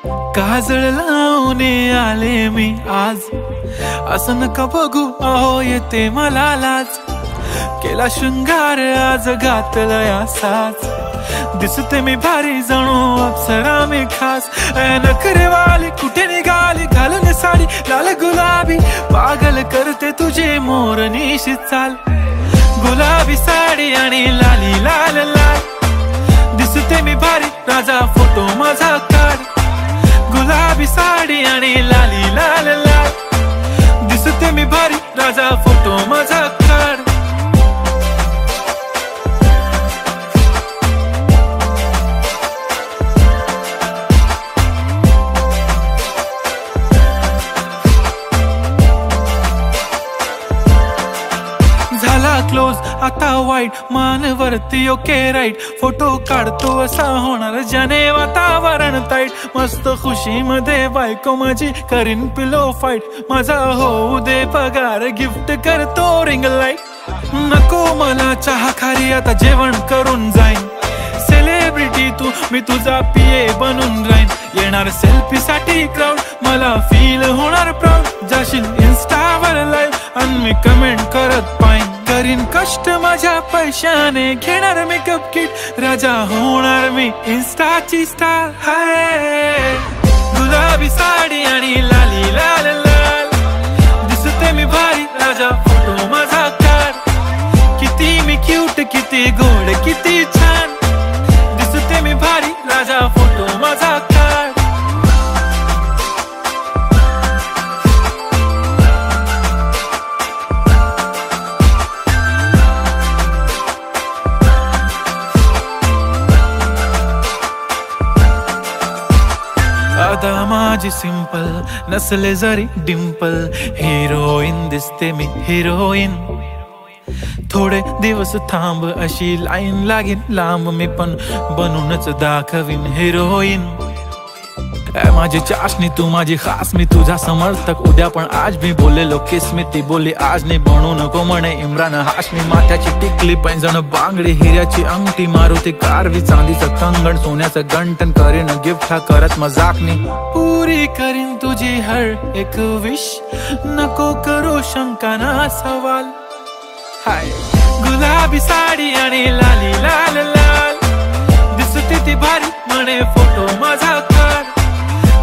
काजळ लावून आले मी आज, असं नका बघू अहो येते मला लाज. केला शृंगार आज घातलाय असाच, दिसते मी भारी जणू अप्सरा मी खास. नखरेवाली कुठे निघाली घालून साडी लाल गुलाबी, पागल करते तुझे मोरनीशी चाल. गुलाबी साडी आणि लाली लाल लाल, दिसते मी भारी राजा फोटो माझा काढ. गुलाबी साडी आणि लाली लाल लाल, दिसते मी भारी राजा फोटो माझा काढ. झाला क्लोज आता वाईट, मानवरती ओके राईट. फोटो काढतो असा होणार ज्याने वातावरण ताईट. मस्त खुशी मध्ये बायको माझी करीन पिलो फाईट. माझा होऊ दे पगार गिफ्ट करतो रिंग लाईट. नको मला चहा खारी आता जेवण करून जाईन. सेलिब्रिटी तू मी तुझा पिये बनून राहीन. येणार सेल्फी साठी क्राऊड मला फील होणार प्राऊड. जाशील इन्स्टावर लाईव्ह आणि मी कमेंट करत पाईन. करीन कष्ट माझ्या पैशाने घेणार मेकअप किट. राजा होणार मी इन्स्टाची स्टार. हाय गुलाबी साडी आणि लाली लाल लाल, दिसते मी भारी राजा फोटो माझा काढ. किती मी क्यूट किती गोड किती छान, दिसते मी भारी राजा फोटो माझा काढ. अदा माझी सिंपल नसले जरी डिंपल, हिरोईन दिसते मी हिरोईन. थोडे दिवस थांब अशी लाईन लागेल लांब, मी पण बनूनच दाखवीन हिरोईन. माझी चाशनी तू माझी खास, मी तुझा समर्थक उद्या पण आज मी बोलेलो किस मी. ती बोली आज नाही बनू नको म्हणे इम्रान हाशमी. माथ्याची टिकली पैंजण बांगडी हिऱ्याची अंगठी, मारुती कारवी चांदीचं कंगण सोन्याचं गंटन. करीन गिफ्ट हा करत मजाकनी, पुरी करीन तुझी हर एक विश. नको करू शंका ना सवाल. हाय गुलाबी साडी आणि लाली लाल लाल, दिसते ती भारी म्हणे फोटो माझा काढ.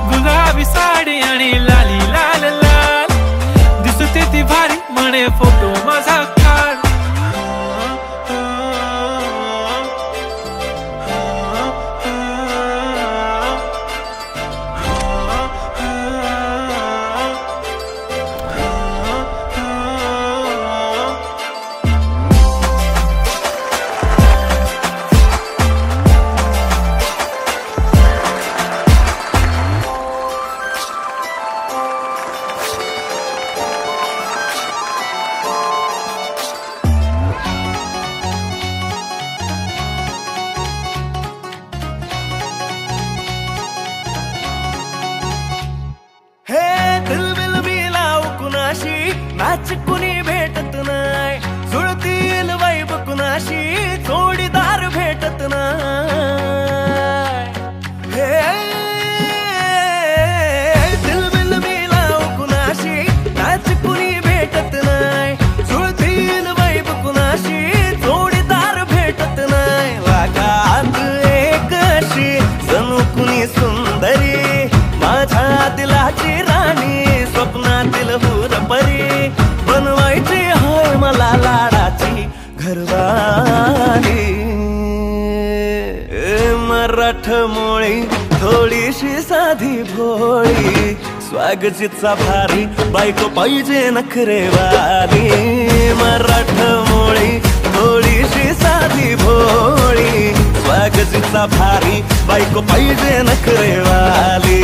गुलाबी साडी आणि लाली लाल लाल, दिसते ती भारी म्हणे फोटो माझा काढ. नाच कुणी भेटत नाय, जुळतील वाईब कुणाशी जोडीदार भेटत नाय. दिलबिल मिलाव कुणाशी नाच कुणी भेटत नाय, जुळतील वाईब कुणाशी जोडीदार भेटत नाय. वागात एक अशी जणू कुणी सुंदरी, माझ्या दिलाची राणी स्वप्नातील हुरपरी. बनवायची हाय मला लाडाची घरवाली. मराठमोळी थोडीशी साधी भोळी, स्वागतीचा भारी बायको पाहिजे नखरेवाली. मराठमोळी थोडीशी साधी भोळी, स्वागतीचा भारी बायको पाहिजे नखरेवाली.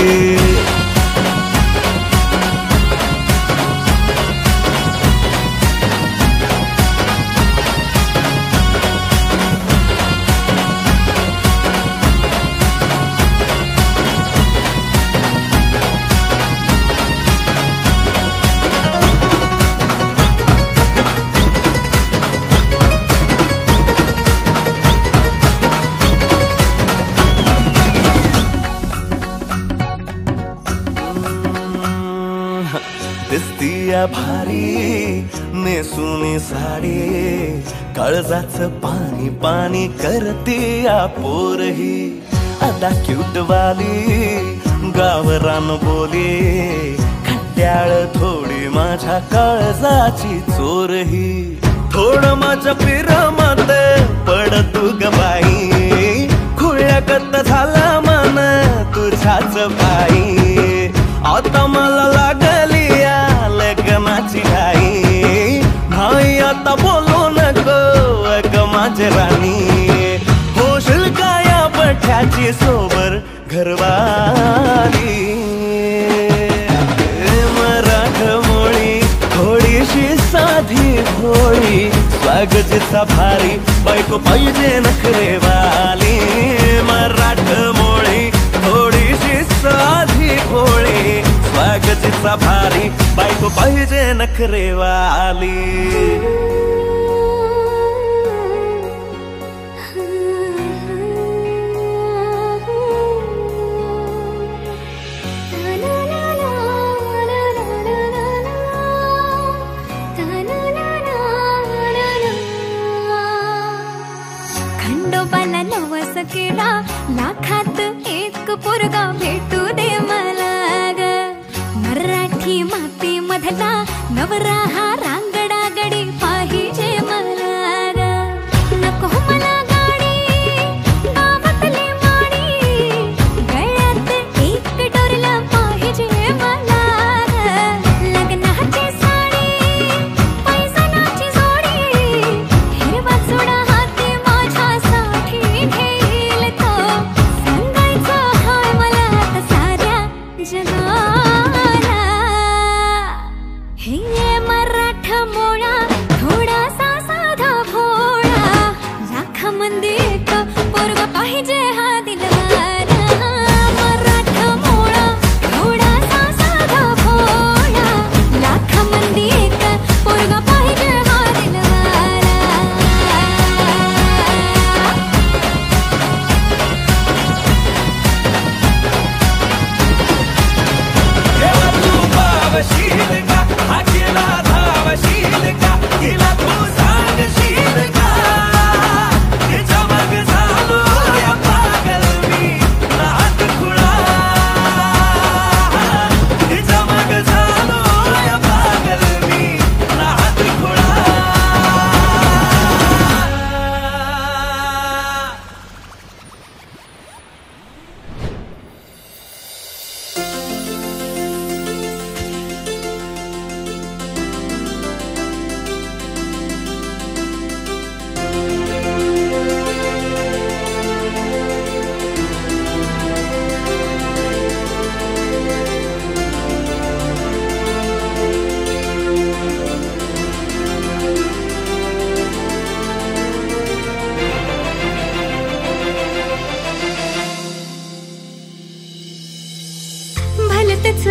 या भारी नेसुनी साडी काळजाचं पाणी पाणी करते या पोरही आता क्यूटवाली गावरान बोली खट्याळ थोडी माझ्या काळजाची चोरही थोडं माझ्या पिरमत पड तू ग बाई खुळ्याकत झाला मन तुझ्याच बाई आता मला लागली या लग्नाची घाई नाही आता बोलू नको ग माझी राणी होशील का या पठ्याची सोबर घरवाली मराठमोळी थोडीशी साधी भोळी स्वागतीचा भारी बायको पाहिजे नखरेवाली मराठमोळी थोडीशी साधी भोळी स्वागतीचा भारी बायको पाहिजे नखरेवाली खंडोबाला नवस केला लाखात एक पोरगा भेटू दे मला ग मराठी माती मधला नवरा हा रांगडा गडी पाहिजे मला ग नको मला गाडी गावातली माडी गळ्यात एक डोरला पाहिजे मला ग लग्नाची साडी पैसनाची जोडी हिरवा चुडा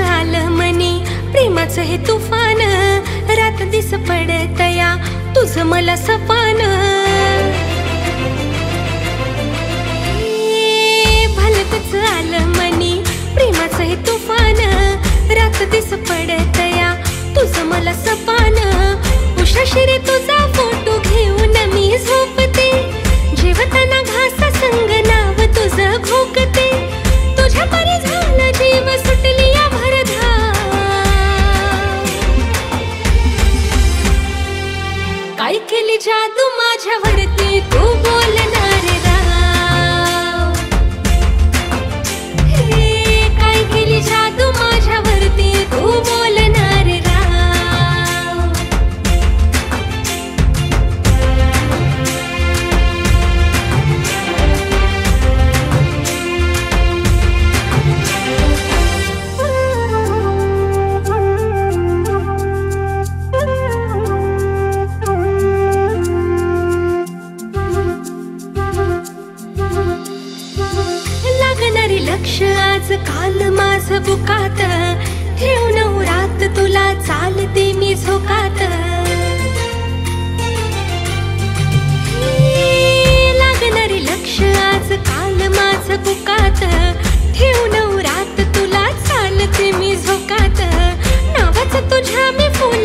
आलं मनी प्रेमाचं हे तुफान रात दिस पडतया तुझं मला सपान भलतच आलं मनी प्रेमाचं हे तुफान रात दिस पडतया तुझं मला सपान उशाशिरे तुझा फोटो घेऊन मी झोपते जेवताना घासा संग नाव तुझं घोकते तुझ्या परी झालं जीव सुटली या भरधा काय केली जादू माझ्यावरती तू बोलणार राव हे काय केली जादू माझ्यावरती तू बोलणार राव लक्ष आज काल माझं बुकात ठेवून रात तुला चालते मी झोकात लागणारी लक्ष आज काल माझं बुकात ठेवून रात तुला चालते मी झोकात नावाचं तुझ्या मी फुल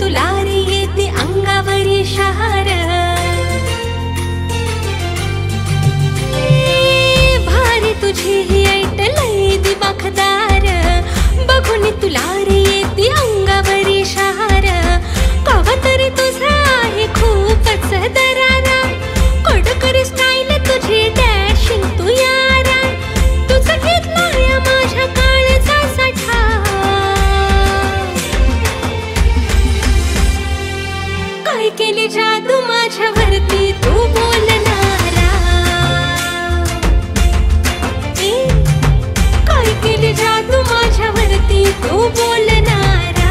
तुला रे येते अंगावरी शहार भारी तुझी ही ऐट लई दिमाखदार बघून तुला रे येते अंगावरी शहार कवा तरी तुझा आहे खूपच दरारा कडकरी स्टाईल तुझी डॅशिंग तू यारा तुझं घेतलाय माझ्या काळचा साठा काय केली जादू माझ्यावरती तू बोलणारा काय केली जादू माझ्यावरती तू बोलणारा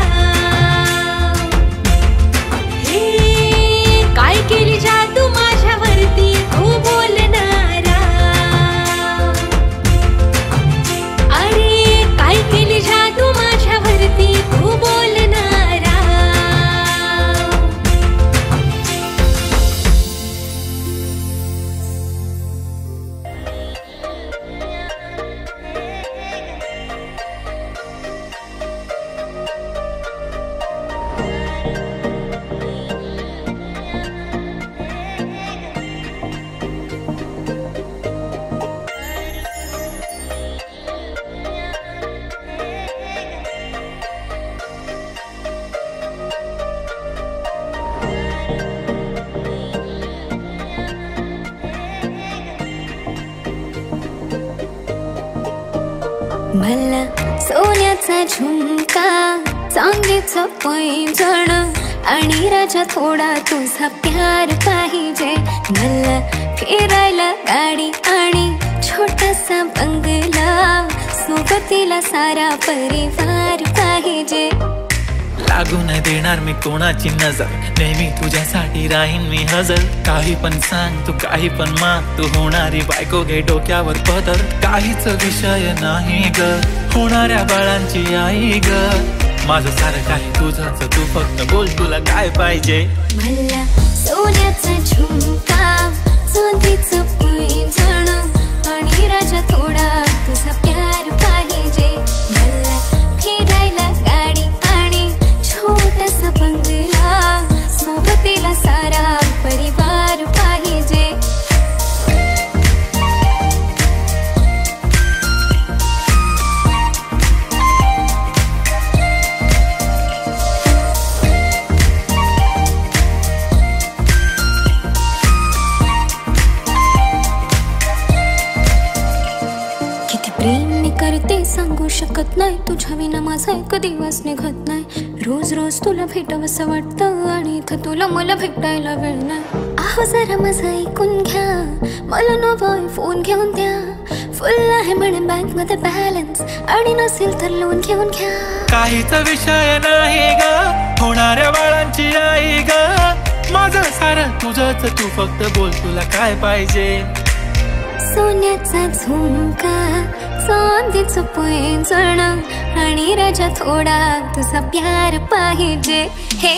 काय केली जादू माझ्यावरती तू बोलणारा अरे काय केली जादू माझ्यावरती तू बोलणारा मला सोन्याचा झुमका चांदीचं पैंजण आणि राजा थोडा तुझा प्यार पाहिजे मला फिरायला गाडी आणि छोटासा बंगला सोबतीला सारा परिवार पाहिजे लागू नाही देणार मी कोणाची नजर नेहमी तुझ्यासाठी राहीन मी हजर काही पण सांग तू काही पण माग तू होणारी बायको घे डोक्यावर पदर काहीच विषय नाही ग होणाऱ्या बाळांची आई ग माझं सारं काही तुझंच तू फक्त बोल तुला काय पाहिजे मला सोन्याचा झुमका चांदीचं पैंजण आणि राजा थोडा तुझा प्यार पाहिजे मला फिरायला गाडी आणि छोटासा बंगला सोबतीला सारा परिवार पाहिजे करते सांगू शकत नाही तुझ्या विना माझा एक दिवस निघत नाही रोज रोज तुला भेटावंसं वाटतं आणि इथं तुला मला भेटायला वेळ नाही आहो जरा माझं ऐकून घ्या मला नवा फोन घेऊन द्या फुल आहे म्हणे बँक मध्ये बॅलन्स आणि नसेल तर लोन घेऊन घ्या काहीच विषय नाही ग होणाऱ्या बाळांची आई ग माझं सारं तुझंच तू फक्त बोल तुला काय पाहिजे सोन्याचा झुमका चांदीचं पैंजण आणि राजा थोडा तुझा प्यार पाहिजे हे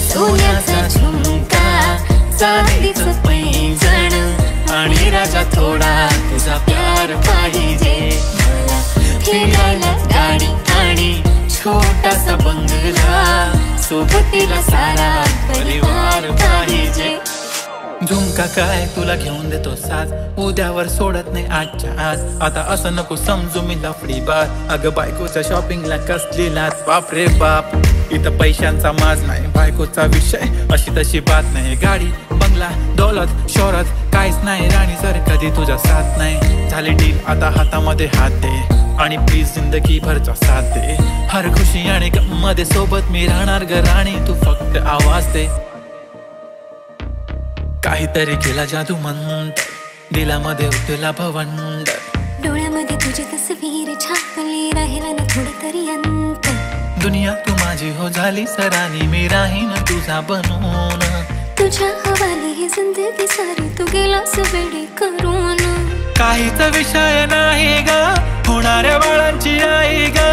सोन्याचा झुमका चांदीचं पैंजण आणि राजा थोडा तुझा प्यार पाहिजे मला फिरायला गाडी आणि छोटासा बंगला सोबतीला सारा परिवार पाहिजे झुमका काय तुला घेऊन देतो साथ उद्यावर सोडत नाही आजच्या आज आता असं नको समजू मी लफडी बात अगं बायकोच्या शॉपिंगला कसली लाच बाप रे बाप इथं पैशांचा माज नाही बायकोचा विषय अशी तशी बात नाही गाडी बंगला दौलत शोहरत काहीच नाही राणी सर कधी तुझा साथ नाही झाली डील आता हातामध्ये हात दे आणि प्लीज जिंदगी भरचा साथ दे हर खुशी आणि गम मध्ये सोबत मी राहणार ग राणी तू फक्त आवाज दे काहीतरी केला जादू मंत दिलामध्ये उतरला भवंड डोळ्यामध्ये तुझी तस्वीर छापली राहिला ना थोडं तरी अंत दुनिया तू माझी हो झाली सरानी मी राहीन तुझा बनून तुझ्या हवाली ही जिंदगी सारी तू गेलास वेडी करून काहीच विषय नाही ग होणाऱ्या बाळांची आई ग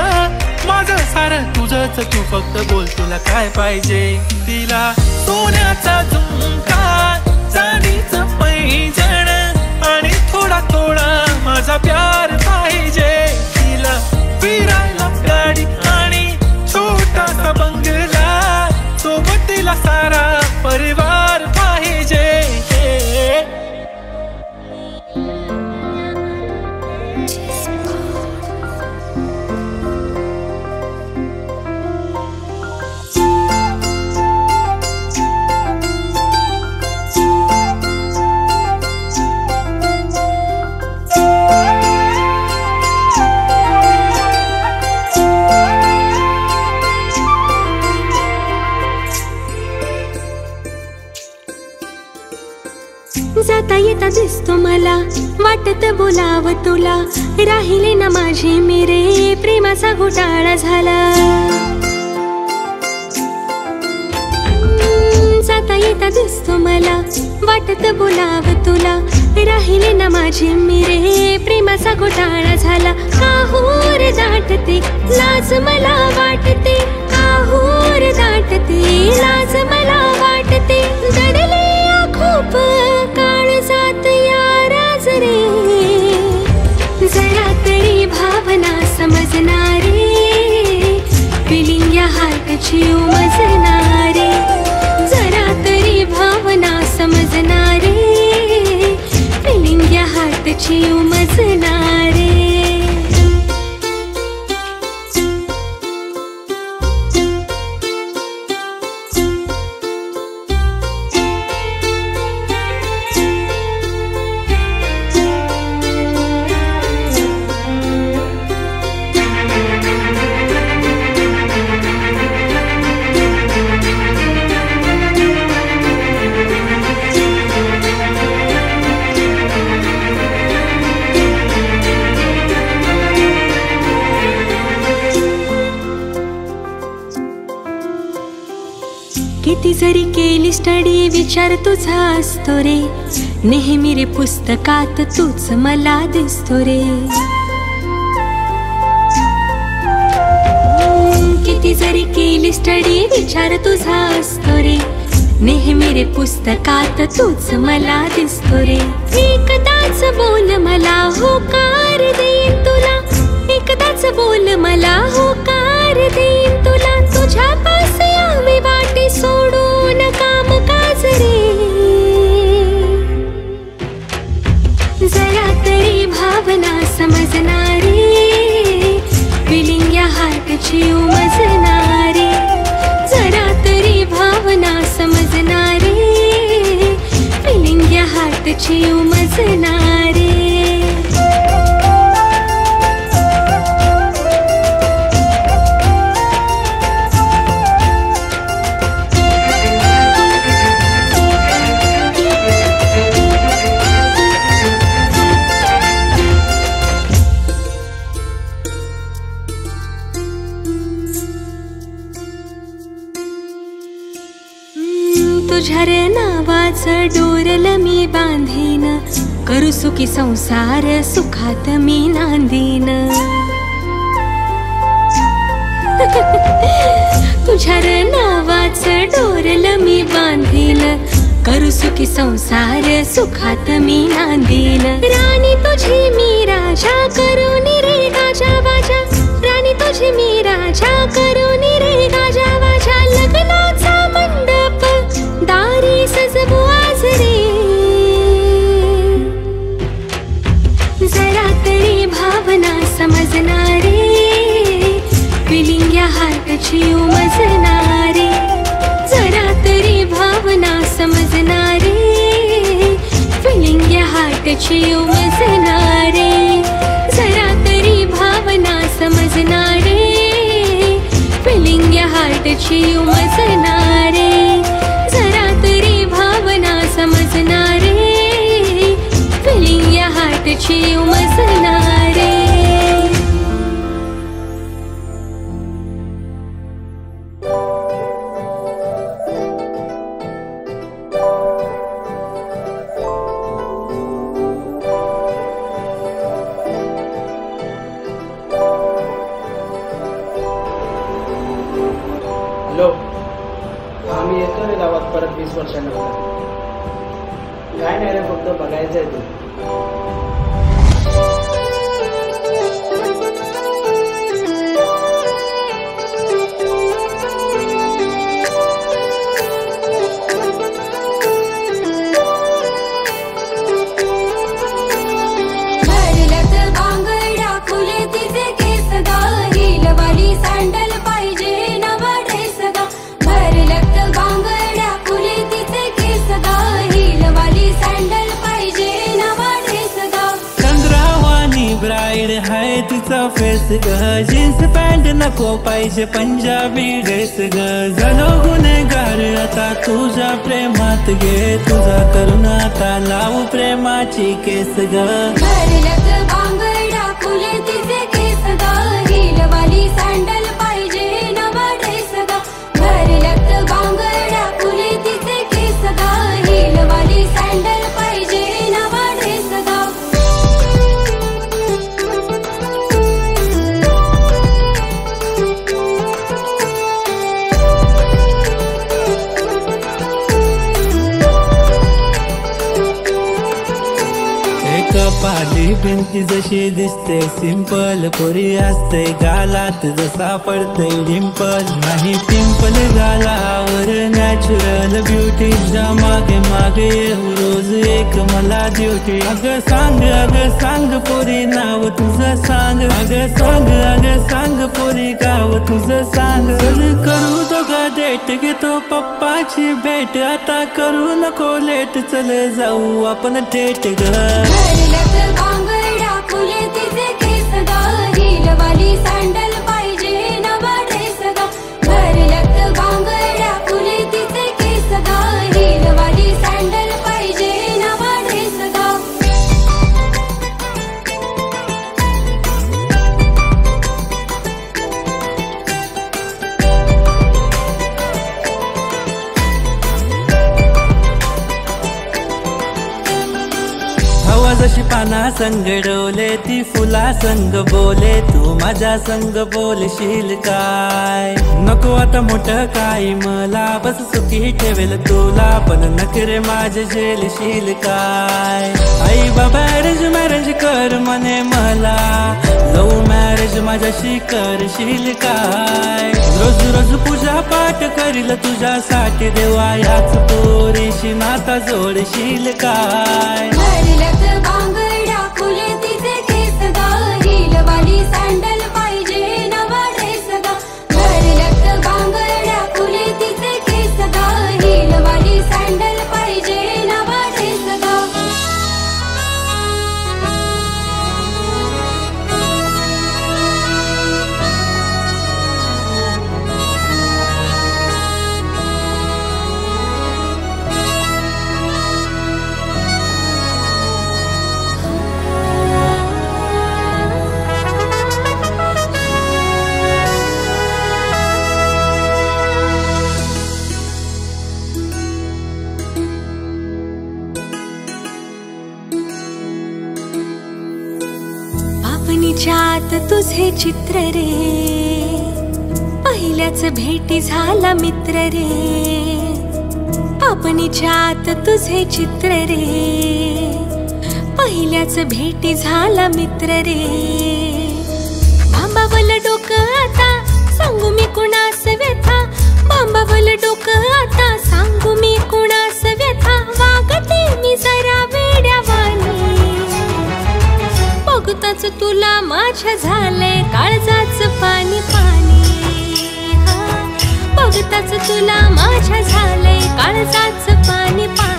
माझं सारं तुझंच तू फक्त बोल तुला काय पाहिजे तिला सोन्याचा झुमका चांदीचं पैंजण आणि थोडा थोडा माझा प्यार पाहिजे तिला फिरायला गाडी आणि छोटासा बंगला सारा परिवार पाहिजे. जाता येता दिसतो मला वाटत बोलाव तुला राहिले ना माझे मेरे प्रेमाचा घोटाळा झाला. जाता येता दिसतो मला वाटत बोलाव तुला राहिले ना माझे मेरे प्रेमाचा घोटाळा झाला. काहूर दाटते लाज मला वाटते काहूर दाटते लाज मला वाटते. दडले खूप काळ जात या राज रे जरा तरी भावना समजणारे फिलिंग या हार्टची उमजणारे जरा तरी भावना समजणारे फिलिंग या हार्टची उमजणारे. किती जरी केली स्टडी विचार तुझा असतो रे नेहमी रे पुस्तकात तूच मला दिसतो रे. किती जरी केली स्टडी विचार तुझा असतो रे नेहमी रे पुस्तकात तूच मला दिसतो रे. एकदाच बोल मला होकार देईन तुला एकदाच बोल मला होकार देईन तुला. तुझ्या पास यावे वाटे सोडून काम काज रे जरा तरी भावना समजणारे फिलिंग या हार्टची उमजणारे जरा तरी भावना समजणारे फिलिंग या हार्टची उमजणारे. तुझ्या रे नावाचं डोरल मी बांधीन करू सुखी संसार सुखात मी नांदीन. तुझ्या रे नावाचं डोरल मी बांधीन करू सुखी संसार सुखात मी नांदीन. राणी तुझी मी राजा करून रे गाजा बाजा राणी तुझी मी राजा करून रे गाजा बाजा. लग्नाचा मंडप दारी सजवू आज रे जरा तरी भावना समजणारे फिलिंग या हार्टची उमजणारे जरा तरी भावना समजणारे फिलिंग या हार्टची उमजणारे जरा तरी भावना समजणारे फिलिंग या हार्टची उमजणारे जरा तरी भावना समजणारे फिलिंग या हार्टची उमजणारे. हॅलो, आम्ही येतो रे गावात परत 20 वर्षानंतर. काय नाही रे फक्त बघायचं आहे तू. फेस ग, जीन्स पॅन्ट नको पाहिजे पंजाबी ड्रेस ग. झालो गुन्हेगार आता तुझ्या प्रेमात गे, तुझा करून आता लावू प्रेमाची केस ग. घरल्यात बांगड्या फुले तिचे केस ग, हिलवाली सँडल पाहिजे नवा ड्रेस ग. घरल्यात बांगड्या फुले तिचे केस ग, हिलवाली सँडल पाहिजे नवा ड्रेस ग. कपाली भिंती जशी दिसते सिंपल, पोरी असते गालात जसा पडते डिंपल. नाही पिंपल गालावर नॅचरल ब्युटी, मागे मागे रोज एक मला ड्युटी. अगं सांग पोरी नाव तुझं सांग, अगं सांग पोरी गाव तुझं सांग. चल करू दोघा डेट, घेतो पप्पाची भेट, आता करू नको लेट, चल जाऊ आपण थेट ग. घरल्यात बांगड्या फुले तिचे केस ग, हिलवाली सँडल पाहिजे नवा ड्रेस ग. घरल्यात बांगड्या फुले तिचे केस ग, हिलवाली सँडल पाहिजे नवा ड्रेस ग. हवा जशी पाना संग डोले, ती फुला संग बोले, तू माझ्या संग बोलशील काय. नको आता मोठं काय मला, बस सुखी ठेवेल तुला, पण नखरे माझे झेलशील काय. आई बाबा अरेंज मॅरेज कर म्हणे मला, लव्ह मॅरेज माझ्याशी करशील काय. रोज रोज पूजा पाठ करील तुझ्यासाठी देवा, याच पोरीशी नाता जोडशील काय. घरल्यात बांगड्या फुले तिचे केस ग, हिलवाली सँडल पाहिजे नवा ड्रेस ग. घरल्यात बांगड्या फुले तिचे केस ग, हिलवाली सँडल पाहिजे नवा ड्रेस ग. पापणीच्यात तुझे चित्र रे, पहिल्याच भेटी झाला मित्र रे. पापणीच्यात तुझे चित्र रे, पहिल्याच भेटी झाला मित्र रे. बांबावलं डोकं आता सांगू मी कुणास व्यथा, बांबावलं डोकं आता सांगू मी कुणास व्यथा. वागते मी जरा वेड्यावानी, बघताच तुला माझ्या झालंय काळजाचं पाणी पाणी. बघताच तुला माझ्या झालंय काळजाचं पाणी पाणी.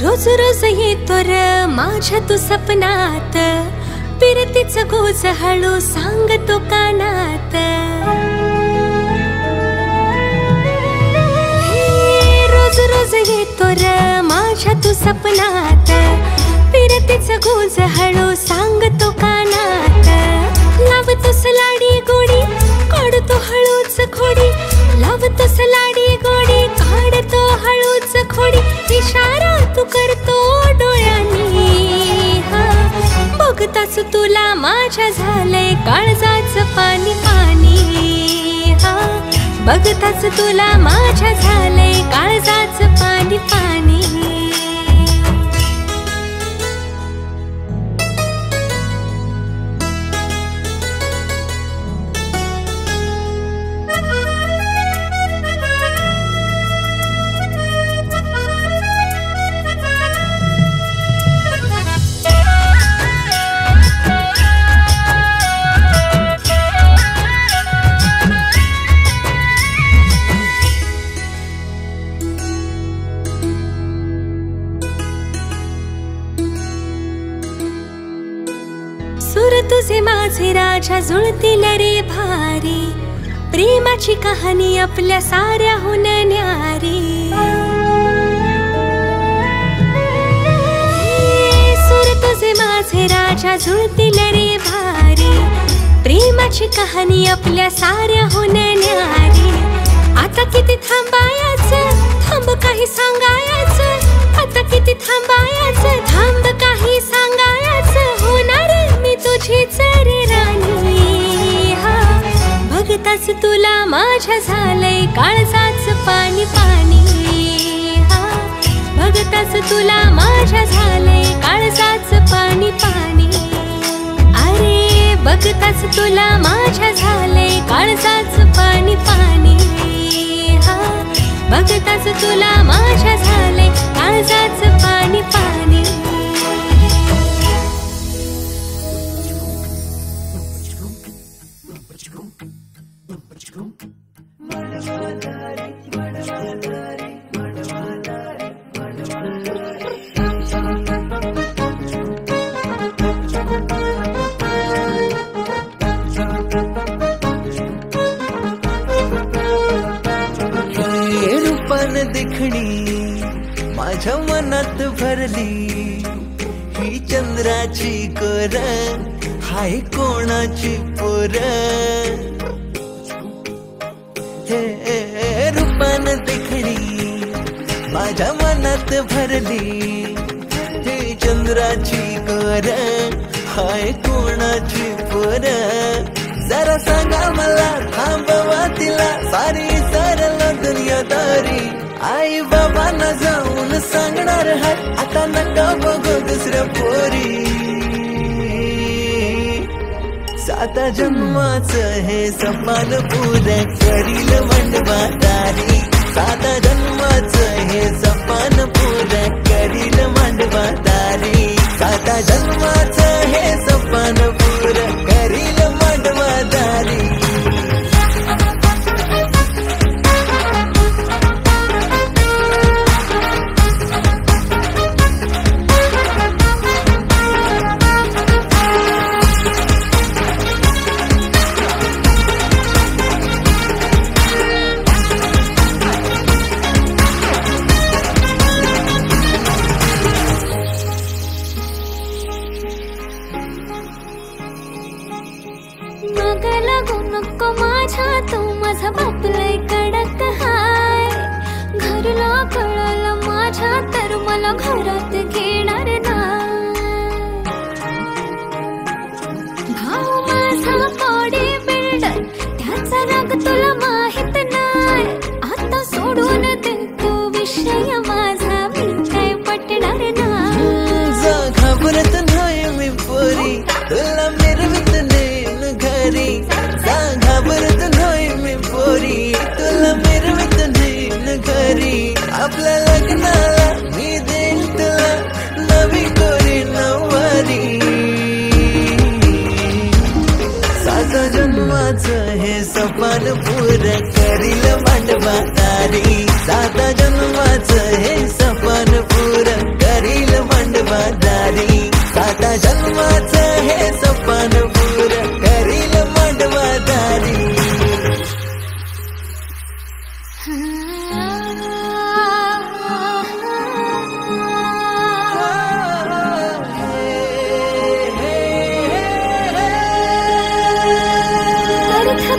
रोज रोज येतो र माझ्या तू सपनात, पिरतीचं गोज हळू सांगतो कानात. रोज रोज येतो र माझ्या तू सपनात, पिरतीचं गोज हळू सांगतो कानात. लावतो सलाडी गोडी काढतो हळूच खोडी, लावतो सलाडी गोडी काढतो हळूच खोडी. इशारा तू करतो डोळ्यांनी, बघताच तुला माझ्या झालंय काळजाचं पाणी पाणी. बघताच तुला माझ्या झालंय काळजाचं पाणी पाणी. सूर तुझे माझे राजा जुळतील रे भारी, प्रेमाची कहाणी आपल्या साऱ्याहून न्यारी. सूर तुझे माझे राजा जुळतील रे भारी, प्रेमाची कहाणी आपल्या साऱ्याहून न्यारी. आता किती थांबायचं, थांब काही सांगायचं. आता किती थांबायचं, थांब काही सांगायचं. होणार मी तुझीच रे राणी. हा बघताच तुला माझ्या झालंय काळजाच पाणी पाणी. हा बघताच तुला माझ्या झालंय काळजाच पाणी पाणी. अरे बघताच तुला माझ्या झालंय काळजाच पाणी पाणी. हा बघताच तुला माझ्या झालंय काळजाच पाणी पाणी. दिखणी माझ्या मनात भरली, ही चंद्राची कोर हाय कोणाची पोर. हे रूपान दिखणी माझ्या मनात भरली, ही चंद्राची कोर हाय कोणाची पोर. जरा सांगा मला थांबवा तिला, सारी सरल दुनियादारी. आई बाबांना जाऊन सांगणार हाय, आता नका बघू दुसऱ्या पोरी. 7 जन्माचं हे सपान पुरं करील मांडवादारी. 7 जन्माचं हे सपान पुरं करील मांडवादारी. 7 जन्माचं हे सपान पुरं करील मांडवादारी. बापलय कडक हाय, घरला कळलं माझ्या तर मला घरात घेणार नाही. भाऊ माझा बॉडी बिल्डर, त्याचा राग तुला माहित नाही. आता सोडून दे तो विषय माझा, मी काय पटणार नाही. घाबरत नाही मी पोरी, तुला मिरवित नेन घरी. घाबरत नाही मी पोरी, तुला मिरवित नेन घरी. आपल्या लग्नाला मी देईन तुला नवी कोरी नववारी. 7 जन्माचं हे सपान पुरं करील मांडवादारी. 7 जन्माचं हे सपान पुरं करील मांडवादारी. 7 जन्माचं हे सपान पुरं करील मांडवादारी.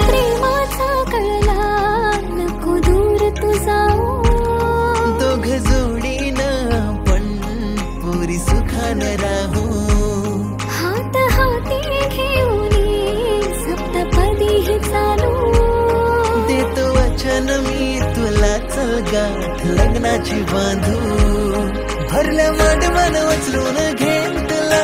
प्रेमाचा कळला नको दूर तू जाऊ. दोघ जोडीनं पण पुरी सुखानं राहू. हात हाती घेऊन सप्तपदी चालू. देतो वचन मी तुला, चल गाठ लग्नाची बांधू. भरल्या मांडवान उचलून घेईन तुला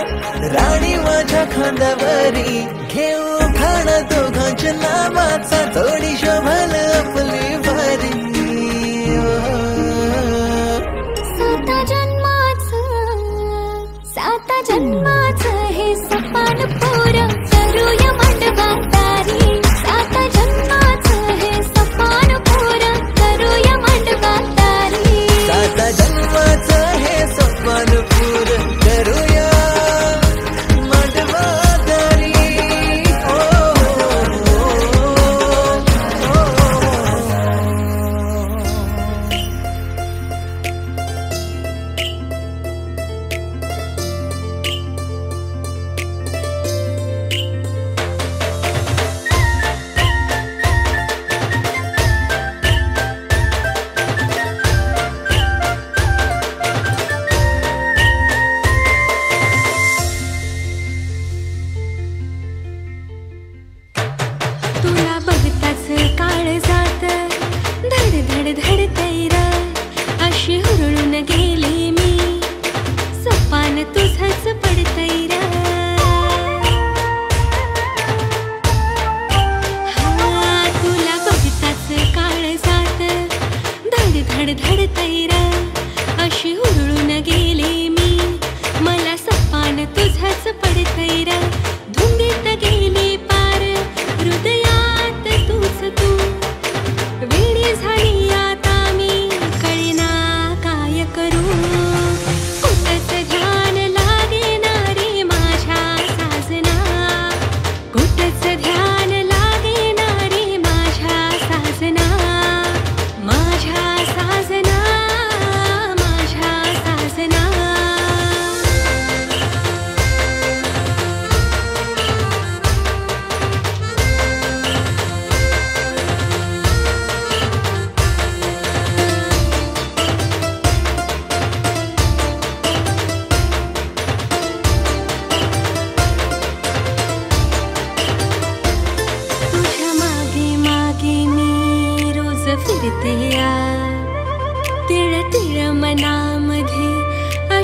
राणी माझ्या खांद्यावरी. घेऊ खाणा दोघांच्या नावाचा, थोडी शोभल आपली भारी. 7 जन्माचं, 7 जन्माचं हे सपान पोरं करूया मांडवादारी. 7 जन्माचं हे सपान पोरं करूया मांडवादारी. 7 जन्माचं हे सपान पुरं करूया मांडवादारी.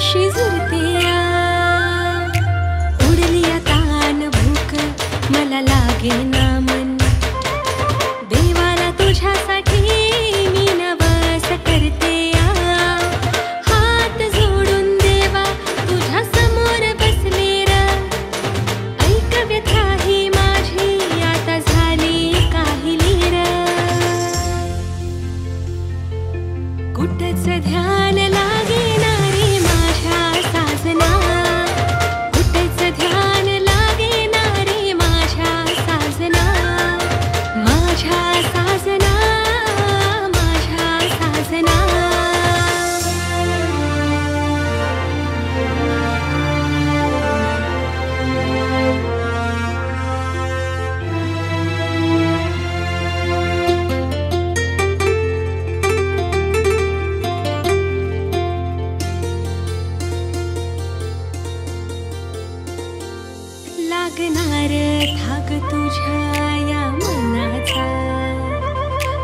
कशी झुरते या, उडली आता न भूक मला लागे ना मन, देवाला तुझ्यासाठी मी नवस करते या, हात जोडून देवा तुझ्या समोर बसले र, ऐक व्यथा ही माझी आता झाली काहिली र, कुठंच ध्यान लागेना रे माझ्या साजना, कुठंच ध्यान लागेना रे माझ्या साजना, माझ्या साजना, माझ्या साजना. लागणार धाग तुझ्या या मनाचा,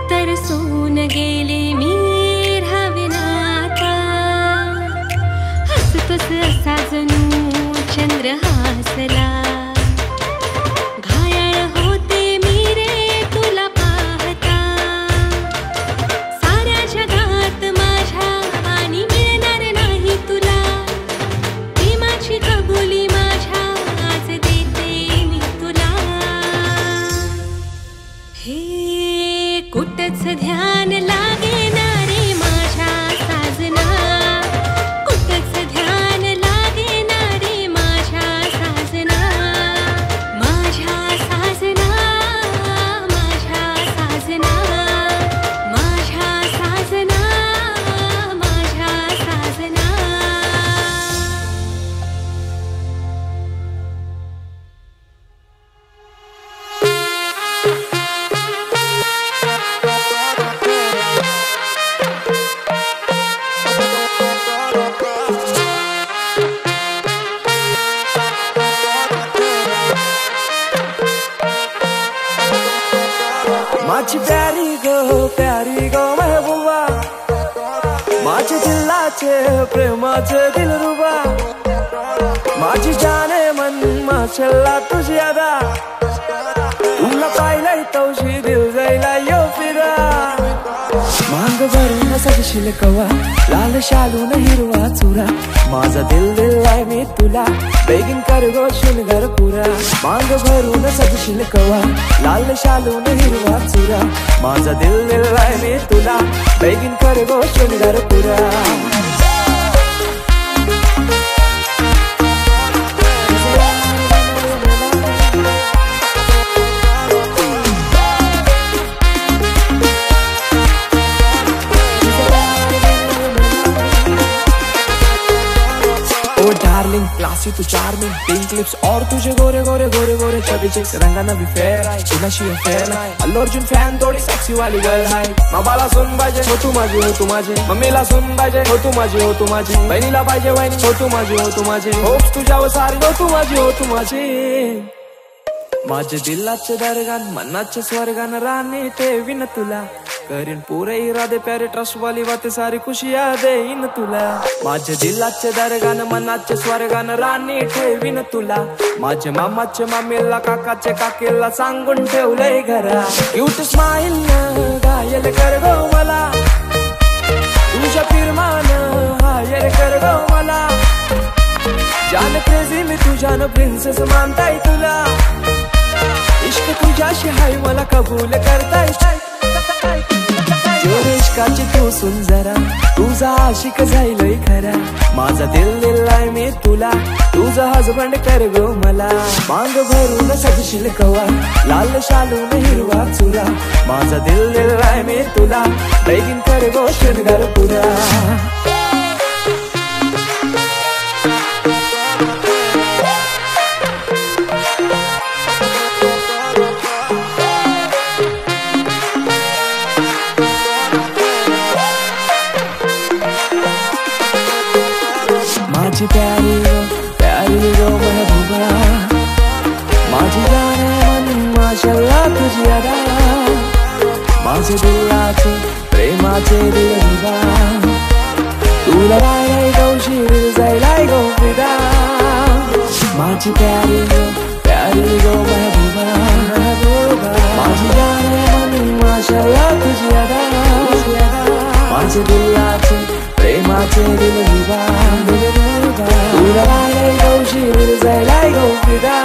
तरसून गेले मी राहाविनाता, हसतोस असा जणू चंद्र हासला, घायाळ होते मी रे तुला पाहता, साऱ्या जगात माझ्या आणि मिळणार नाही तुला, प्रेमाची कबुली माझ्या आज देते मी तुला, हे कुठंच ध्यान लागेना रे माझ्या साजना, कुठंच ध्यान लागेना रे माझ्या साजना, माझ्या साजना, माझ्या साजना, माझ्या साजना, माझ्या साजना. माझी प्यारी गो महबूबा, माझे दिलाचे प्रेमाचे दिलरुबा, माझी जाने मन माशल्ला तुझी अदा, तुला पाहिलंय तवशी दिल जायला यो फिरा, मांग भरून सजशील कवा लाल शालून हिरवा चुरा, माझा दिल दिलाय मी तुला बेगीन कर गो शृंगार पुरा, मांग भरून सजशील कवा लाल शालून हिरवा चुरा, माझा दिल दिलाय मी तुला बेगीन कर गो शृंगार पुरा. डार्लिंग क्लासी तू चार्मिंग, पिंक लिप्स और तुझे गोरे गोरे गोरे गोरे चबी चिक्स, रंगाना भी फेयर आहे तुझ्याशी फेयर नाही, अल्लू अर्जुन फॅन थोडी सेक्सी वाली गर्ल आहे, बाबाला सुन पाहिजे हो तू माझी हो तू माझी, मम्मीला सुन पाहिजे हो तू माझी हो तू माझी, बहिणीला पाहिजे वहिनी हो तू माझी हो तू माझी, होप्स तुझ्यावर सारी हो तू माझी हो तू माझी, माझे दिलाचे दरगान मनाचे स्वर्गान राणी ठेवीन तुला, करीन पुरे इरादे प्यारे ट्रस्ट वाली बातें सारी खुशियां देईन तुला, माझे दिलाचे दरगान मनाचे स्वर्गान राणी ठेवीन तुला, माझे मामाचे मामीला काकाचे काकीला सांगून ठेवलंय घरा, क्यूट स्माइल न घायल कर गो मला, तुझ्या फिरमान हायर कर गो मला, जान क्रेझी मी तुझ्यानं प्रिन्सेस मानताय तुला, इश्क तुझ्याशी हाय मला कबूल करताय, इश्काची तू सुन जरा तुझा आशिक जाईलय खरा, माझा दिल दिलाय मी तुला तुझा हजबंड कर गो मला, मांग भरून सजशील कवा लाल शालून हिरवा चुरा, माझा दिल दिलाय मी तुला बेगीन कर गो शृंगार पुरा. माझी प्यारी गो महबूबा, माझी जाने मन माशाल्लाह तुझी अदा, माझे दिलाचे प्रेमाचे दिलरुबा, तुला राय गौशीर जायलाय गो फिदा माझी प्यारी गो महबूबा माझी जाने मन माशा तुझी अदा माझे दिलाचे प्रेमाचे दिलरुबा तुला राय गौशीर जायलाय गो फिदा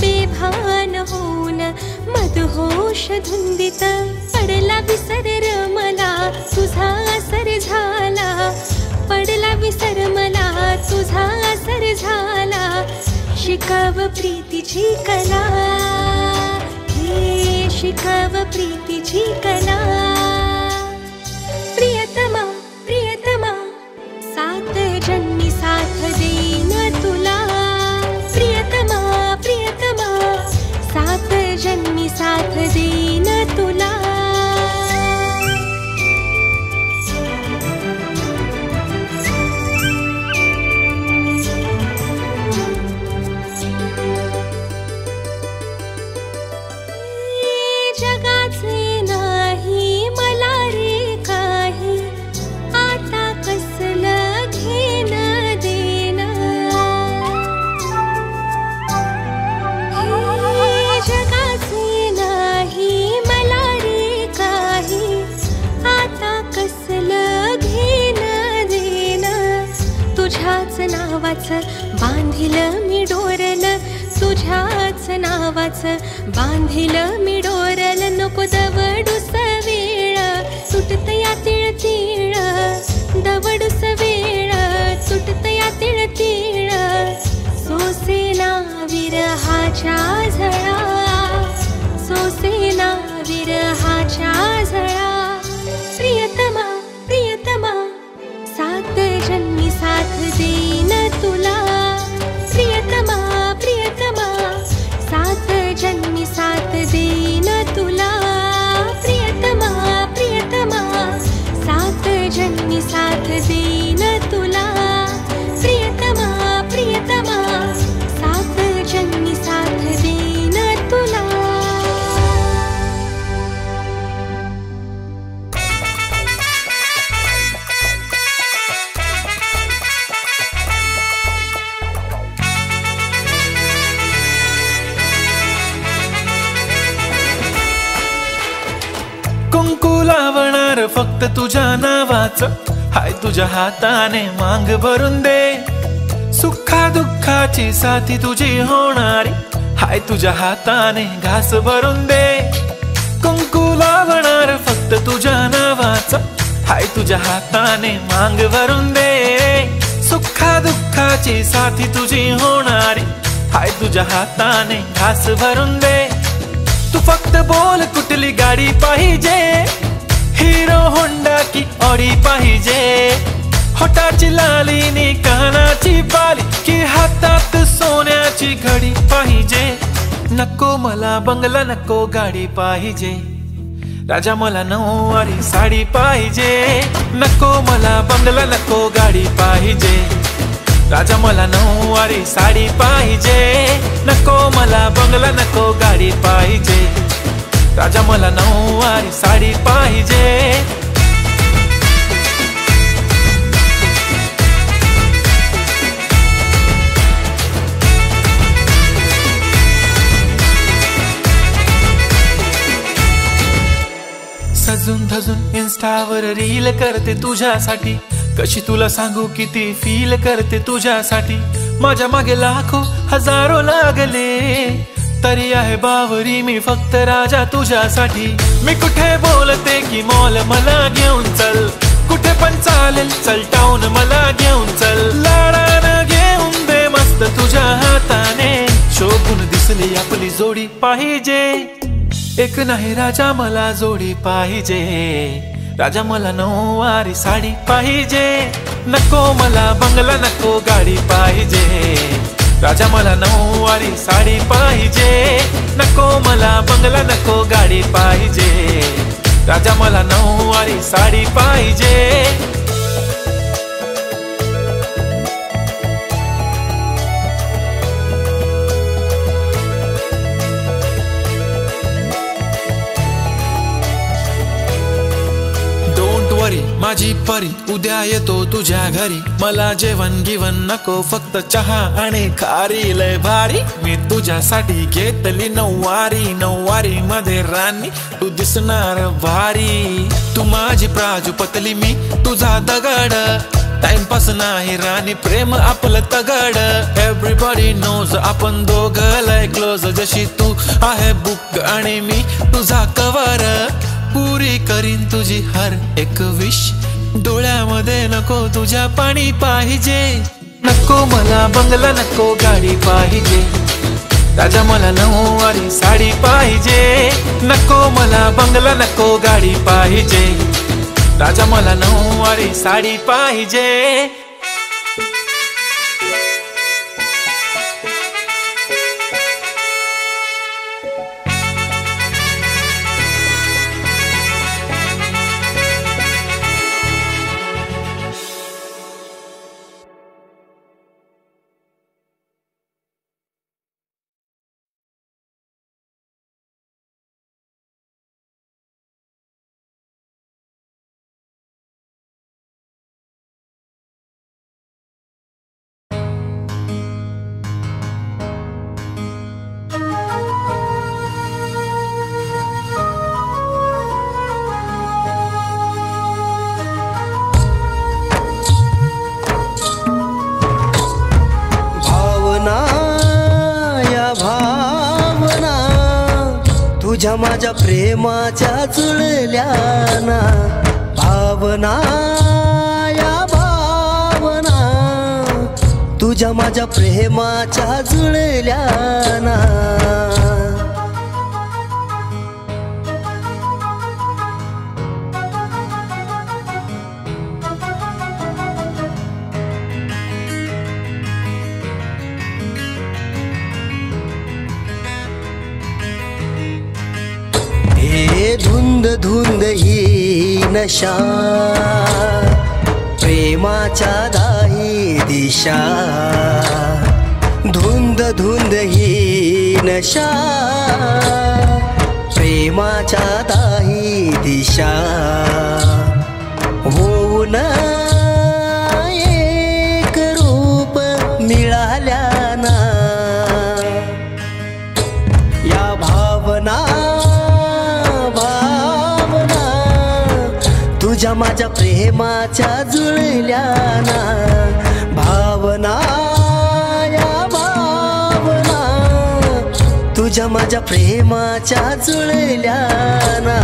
बेभान होऊन मदहोश धुंदित पडला विसर मला तुझा असर झाला पडला विसर मला तुझा असर झाला शिकव प्रीतीची कला हे शिकव प्रीतीची कला प्रियतमा प्रियतमा सात जन्मी साथ देईन तुला प्रियतमा प्रियतमा सात जन्मी साथ देईन तुला जगाचे नाही मला रे काही आता कसलं घेण देण हे जगाचे नाही मला रे काही आता कसलं घेण देण तुझ्याच नावाचं बांधिलं मी डोरल तुझ्याच नावाचं बांधिलं मी डोरल नको दवडूस वेळ तुटत या तिळ तिळ दवडूस वेळ तुटत या तिळ तिळ सोसेना विरहाच्या झळा सोसेना विरहाच्या झळा प्रियतमा प्रियतमा सात जन्मी साथ देईन तुला प्रियतमा प्रियतमा सात जन्मी साथ देईन तुला प्रियतमा प्रियतमा सात जन्मी साथ देईन तुला प्रियतमा प्रियतमा सात जन्मी साथ देईन तुला कुंकू लावणार फक्त तुझ्या नावाचं हाय तुझ्या हाताने मांग भरून दे सुखा दुःखाची साथी तुझी होणारी हाय तुझ्या हाताने घास भरून दे कुंकू लावणार फक्त तुझ्या नावाचं हाय तुझ्या हाताने मांग भरून दे सुखा दुःखाची साथी तुझी होणारी हाय तुझ्या हाताने घास भरून दे तू फक्त बोल कुठली गाडी पाहिजे, हिरो होंडा की ऑडी पाहिजे, होटाची लालीनी कानाची बाली की हातात सोन्याची घडी पाहिजे. नको मला बंगला नको गाडी पाहिजे, राजा मला नऊवारी साडी पाहिजे. नको मला बंगला नको गाडी पाहिजे, राजा मला नऊवारी साडी पाहिजे. नको मला बंगला नको गाडी पाहिजे, राजा मला नऊवारी साडी पाहिजे. सजून धजून इन्स्टावर रील करते तुझ्यासाठी, कशी तुला सांगू किती फील करते तुझ्यासाठी. माझ्या मागे लाखो हजारो लागले, तरी आहे बावरी मी फक्त राजा तुझ्यासाठी. मी कुठे बोलते की मॉल मला घेऊन चल, कुठे पण चालेल चल टाऊन मला घेऊन चल. लाडानं घेऊन दे मस्त तुझ्या हाताने, शोभून दिसली आपली जोडी पाहिजे. एक नाही राजा मला जोडी पाहिजे, राजा मला नऊवारी साडी पाहिजे. नको मला बंगला नको गाडी पाहिजे, राजा मला नऊवारी साडी पाहिजे. नको मला बंगला नको गाडी पाहिजे, राजा मला नऊवारी साडी पाहिजे. माझी परी उद्या येतो तुझ्या घरी, मला जेवण गिवण नको फक्त चहा आणि खारी. लय भारी मी तुझ्यासाठी घेतली नऊवारी, नऊवारी मध्ये राणी तू दिसणार भारी. तू माझी प्राजूपतली मी तुझा दगड, टाइमपास नाही राणी प्रेम आपलं तगड. एव्हरीबडी नोज आपण दोघं लय क्लोज, जशी तू आहे बुक आणि मी तुझा कवर. पुरी करीन तुझी हर एक विश, डोळ्यामध्ये नको तुझ्या पाणी पाहिजे. नको मला बंगला नको गाडी पाहिजे, राजा मला नऊवारी साडी पाहिजे. नको मला बंगला नको गाडी पाहिजे, राजा मला नऊवारी साडी पाहिजे. तुझ्या माझ्या प्रेमाच्या जुळल्याना, भावना या भावना तुझ्या माझ्या प्रेमाच्या जुळल्याना. धुंद धुंद ही नशा, प्रेमाच्या दाही दिशा. धुंद धुंद ही नशा, प्रेमाच्या दाही दिशा. होऊन एक रूप मिळाल्याना, या भावना तुझ्या माझ्या प्रेमाच्या जुळल्याना. भावना या भावना तुझ्या माझ्या प्रेमाच्या जुळल्याना.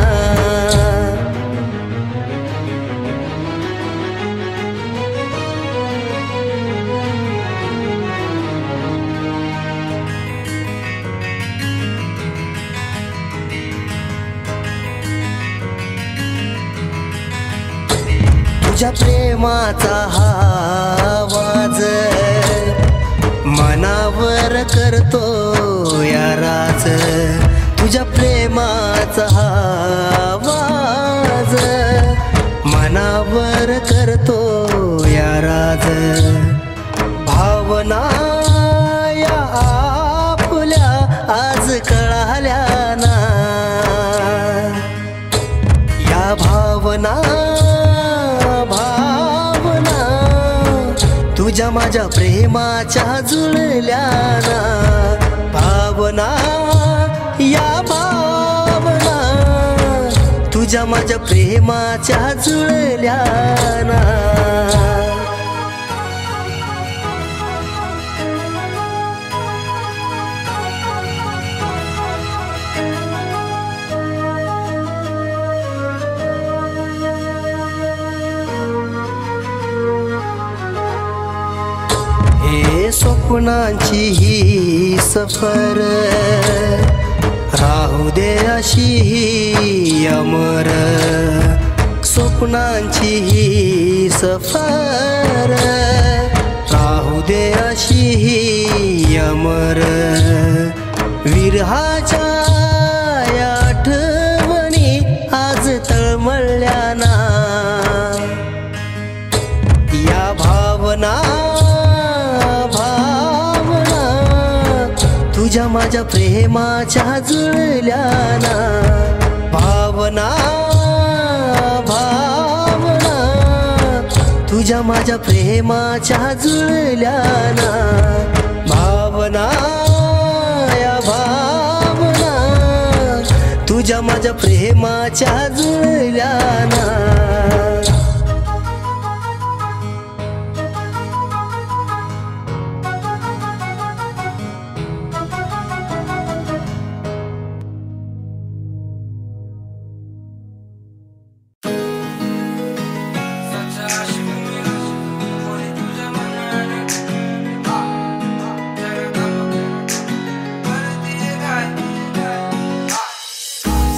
तुझ्या प्रेमाचा हा आवाज मनावर करतो या राज, तुझ्या प्रेमाचा हा आवाज मनावर करतो या राज। भावना या आपल्या आज कळाल्या ना, या भावना भावना तुझ्या माझ्या प्रेमाच्या जुळल्या ना, भावना या भावना तुझ्या माझ्या प्रेमाच्या जुळल्या ना। हे स्वप्नांची ही सफर राहू दे अशी ही अमर, स्वप्नांची ही सफर राहू दे अशी ही अमर। विरहाच्या या आठवणी आज तळमळल्या ना, या भावना तुझ्या माझ्या प्रेमाच्या जुळल्या ना, भावना भावना तुझ्या माझ्या प्रेमाच्या जुळल्या ना, भावना या भावना तुझ्या माझ्या प्रेमाच्या जुळल्या ना।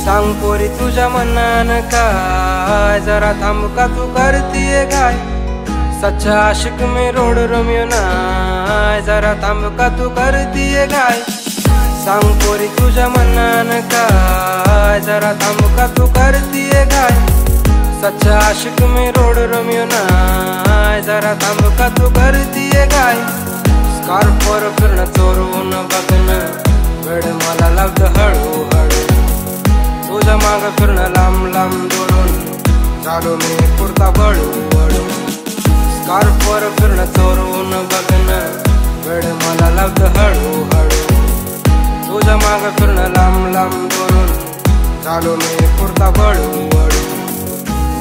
सांग पोरी तुझ्या मनानं काय, जरा थांब का तू करतीये काय, सच्चा आशिक मी रोड रोमियो नाय, जरा थांब का तू करतीये काय। सांग पोरी तुझ्या मनानं काय, जरा थांब का तू करतीये काय, सच्चा आशिक मी रोड रोमियो नाय, जरा थांब का तू करतीये काय। स्कार्फवर फिरणं चोरून बघणं वेळ मला लागतं हळूहळू, तुझ्या माग फिरणं लांब लांब दुरून चालू मी कुर्ता बळू बळू। स्कार्फवर फिरणं चोरून बघणं वेळ मला लागतं हळूहळू, तुझ्या माग फिरणं लांब लांब दुरून चालू मी कुर्ता बळू बळू।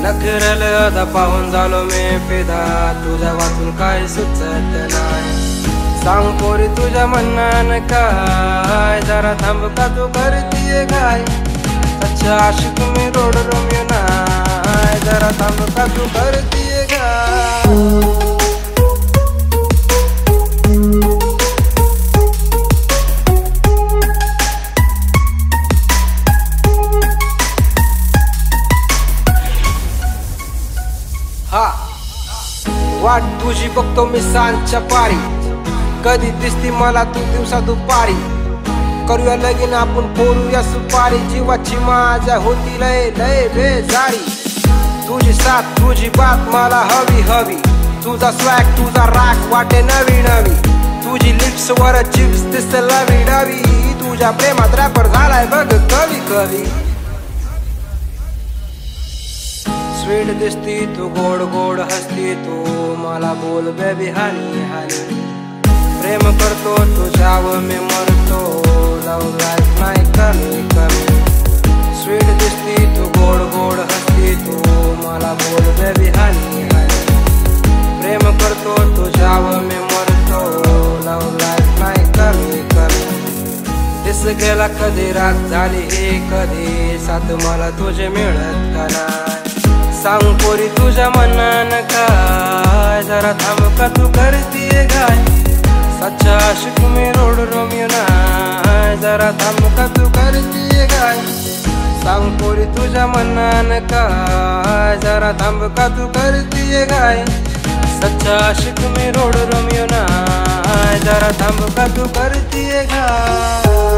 नखरेल अदा पाहून झालो मी फिदा, तुझ्या वाचून काय सुचत नाही। सांग पोरी तुझ्या मनानं काय, जरा थांब का तू करतीये काय, सच्चा आशिक मी रोड रोमियो नाय, जरा थांब का तू करतीये काय। हा वाट तुझी बघतो मी सांजच्या पारी, कधी दिसती मला तू दिवसा दुपारी, करूया लगीन आपण फोडूया सुपारी, जीवाची माझ्या होती लय लय बेजारी। तुझी साथ तुझी बात मला हवी हवी, तुझा स्वॅग तुझा राग वाटे नवी नवी, तुझी लिप्स वर चिप्स दिसते लवी डवी, तुझ्या प्रेमात रॅपर झालाय बघ कवी कवी। स्वीट दिसती तू गोड गोड हसती तू, मला बोल बेबी हनी हनी, प्रेम करतो तुझ्यावर मी मरतो, लव लाईफ नाही कमी कमी। स्वीट दिसती तू गोड गोड हसती तू, मला बोल बेबी हनी हनी, प्रेम करतो तुझ्यावर मी मरतो, लव लाईफ नाही कमी कमी। दिस गेला कधी रात झाली हे कधी, साथ मला तुझे मिळत का नाही। सांग पोरी तुझ्या मनानं काय, जरा थांब का तू करतीये काय, सच्चा आशिक मी रोड रोमियो नाय, जरा थांब का तू करतीये काय। सांग पोरी तुझ्या मनान काय, जरा थांब का तू करतीये काय, सच्चा आशिक मी रोड रोमियो नाय, जरा थांब का तू करतीये काय.